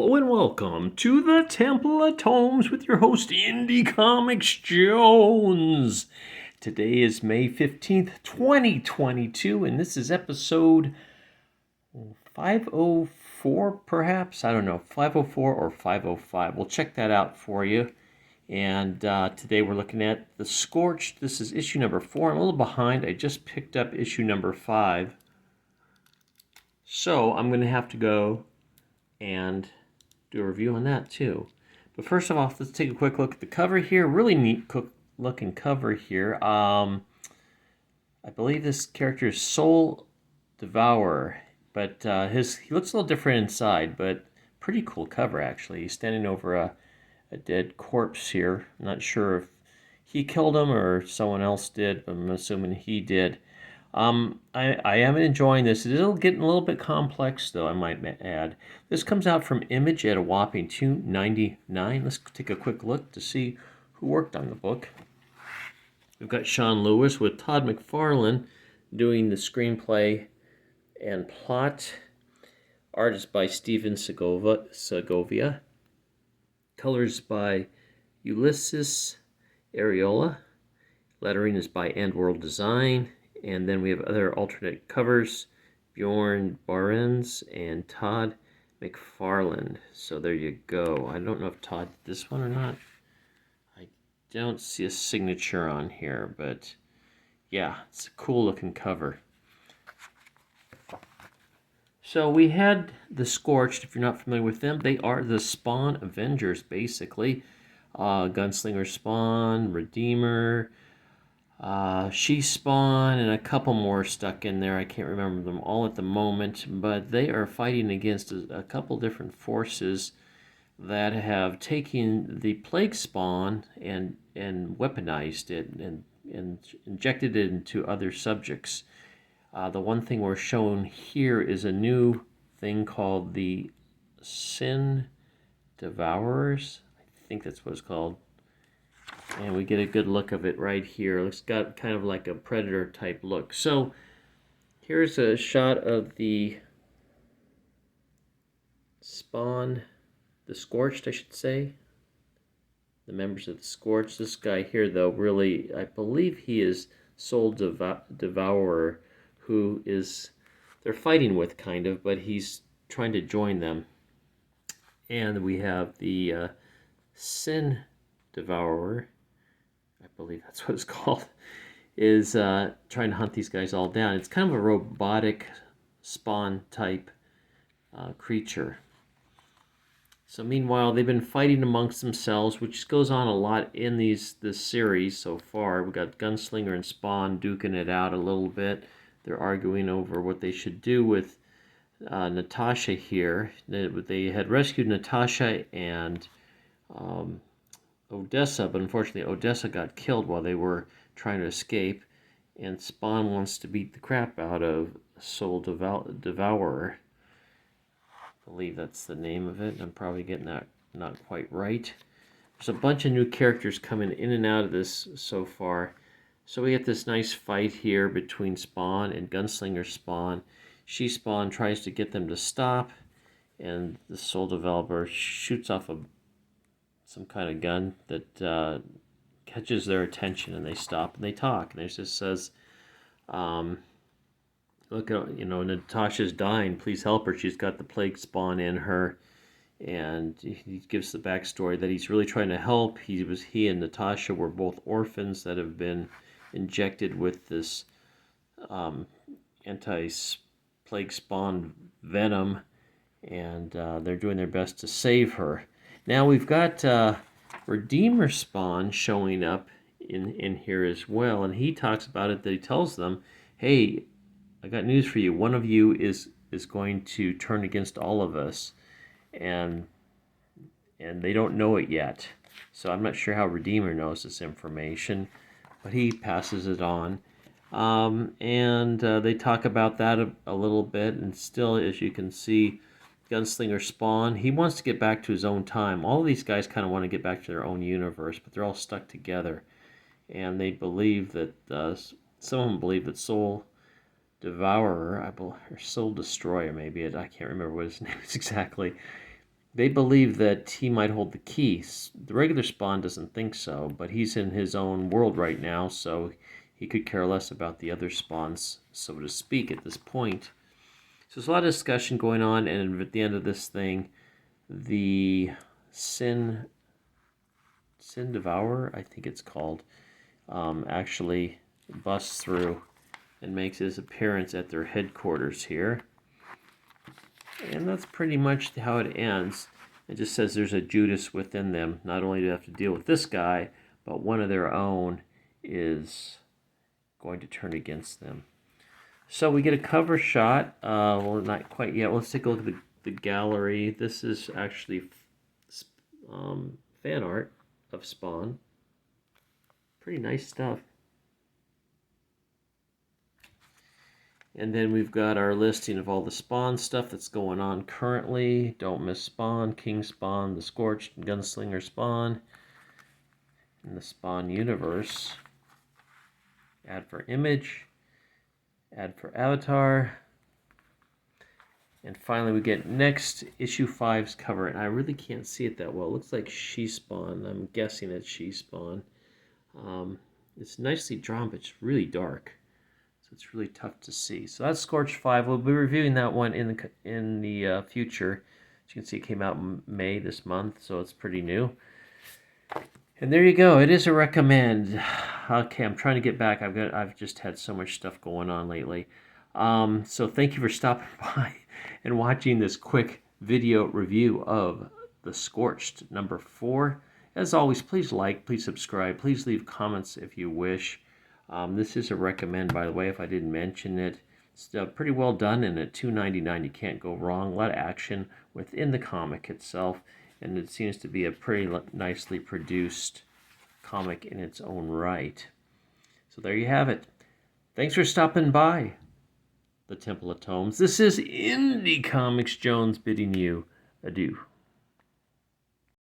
Hello and welcome to the Temple of Tomes with your host, Indie Comics Jones. Today is May 15th, 2022, and this is episode 504, perhaps? I don't know, 504 or 505. We'll check that out for you. And today we're looking at The Scorched. This is issue number 4. I'm a little behind. I just picked up issue number 5. So I'm going to have to go and do a review on that too. But first of all, let's take a quick look at the cover here. Really neat looking cover here. I believe this character is Soul Devourer, but he looks a little different inside, but pretty cool cover actually. He's standing over a dead corpse here. I'm not sure if he killed him or someone else did, but I'm assuming he did. I am enjoying this. It is getting a little bit complex, though, I might add. This comes out from Image at a whopping $2.99. Let's take a quick look to see who worked on the book. We've got Sean Lewis with Todd McFarlane doing the screenplay and plot. Art is by Steven Segovia. Colors by Ulysses Areola. Lettering is by End World Design. And then we have other alternate covers, Bjorn Barends and Todd McFarlane. So there you go. I don't know if Todd did this one or not. I don't see a signature on here, but yeah, it's a cool looking cover. So we had the Scorched, if you're not familiar with them. They are the Spawn Avengers, basically. Gunslinger Spawn, Redeemer, She-Spawn, and a couple more stuck in there. I can't remember them all at the moment, but they are fighting against a couple different forces that have taken the Plague Spawn and weaponized it and injected it into other subjects. The one thing we're shown here is a new thing called the Sin Devourers. I think that's what it's called. And we get a good look of it right here. It's got kind of like a predator type look. So here's a shot of the Spawn, the Scorched, I should say. The members of the Scorched. This guy here, though, really, I believe he is Soul Devourer, who is, they're fighting with, kind of, but he's trying to join them. And we have the Sin Devourer, I believe that's what it's called, is trying to hunt these guys all down. It's kind of a robotic Spawn type creature. So meanwhile, they've been fighting amongst themselves, which goes on a lot in this series so far. We've got Gunslinger and Spawn duking it out a little bit. They're arguing over what they should do with Natasha here. They had rescued Natasha and Odessa, but unfortunately Odessa got killed while they were trying to escape, and Spawn wants to beat the crap out of Soul Devourer. I believe that's the name of it. I'm probably getting that not quite right. There's a bunch of new characters coming in and out of this so far. So we get this nice fight here between Spawn and Gunslinger Spawn. She-Spawn tries to get them to stop, and the Soul Developer shoots off some kind of gun that catches their attention, and they stop and they talk. And it just says, look, Natasha's dying. Please help her. She's got the Plague Spawn in her. And he gives the backstory that he's really trying to help. He and Natasha were both orphans that have been injected with this anti-Plague Spawn venom, and they're doing their best to save her. Now we've got Redeemer Spawn showing up in here as well, and he talks about it. That he tells them, "Hey, I got news for you. One of you is going to turn against all of us, and they don't know it yet. So I'm not sure how Redeemer knows this information, but he passes it on." And they talk about that a little bit, and still, as you can see, Gunslinger Spawn, he wants to get back to his own time. All of these guys kind of want to get back to their own universe, but they're all stuck together. And they believe that, some of them believe that Soul Devourer, or Soul Destroyer maybe, I can't remember what his name is exactly, they believe that he might hold the key. The regular Spawn doesn't think so, but he's in his own world right now, so he could care less about the other Spawns, so to speak, at this point. So there's a lot of discussion going on, and at the end of this thing, the Sin Devourer, I think it's called, actually busts through and makes his appearance at their headquarters here. And that's pretty much how it ends. It just says there's a Judas within them. Not only do they have to deal with this guy, but one of their own is going to turn against them. So we get a cover shot. Well, not quite yet. Let's take a look at the gallery. This is actually fan art of Spawn. Pretty nice stuff. And then we've got our listing of all the Spawn stuff that's going on currently. Don't Miss Spawn, King Spawn, the Scorched, Gunslinger Spawn, and the Spawn universe. Add for image, add for avatar. And finally we get next issue 5's cover. And I really can't see it that well. It looks like She Spawn. I'm guessing it's She Spawn. It's nicely drawn, but it's really dark. It's really tough to see. So that's Scorched 5. We'll be reviewing that one in the future. As you can see, it came out in May this month, so it's pretty new. And there you go. It is a recommend. Okay, I'm trying to get back. I've just had so much stuff going on lately. So thank you for stopping by and watching this quick video review of the Scorched number 4. As always, please like, please subscribe, please leave comments if you wish. This is a recommend, by the way, if I didn't mention it. It's pretty well done, and at $2.99 you can't go wrong. A lot of action within the comic itself, and it seems to be a pretty nicely produced comic in its own right. So there you have it. Thanks for stopping by the Temple of Tomes. This is Indie Comics Jones bidding you adieu.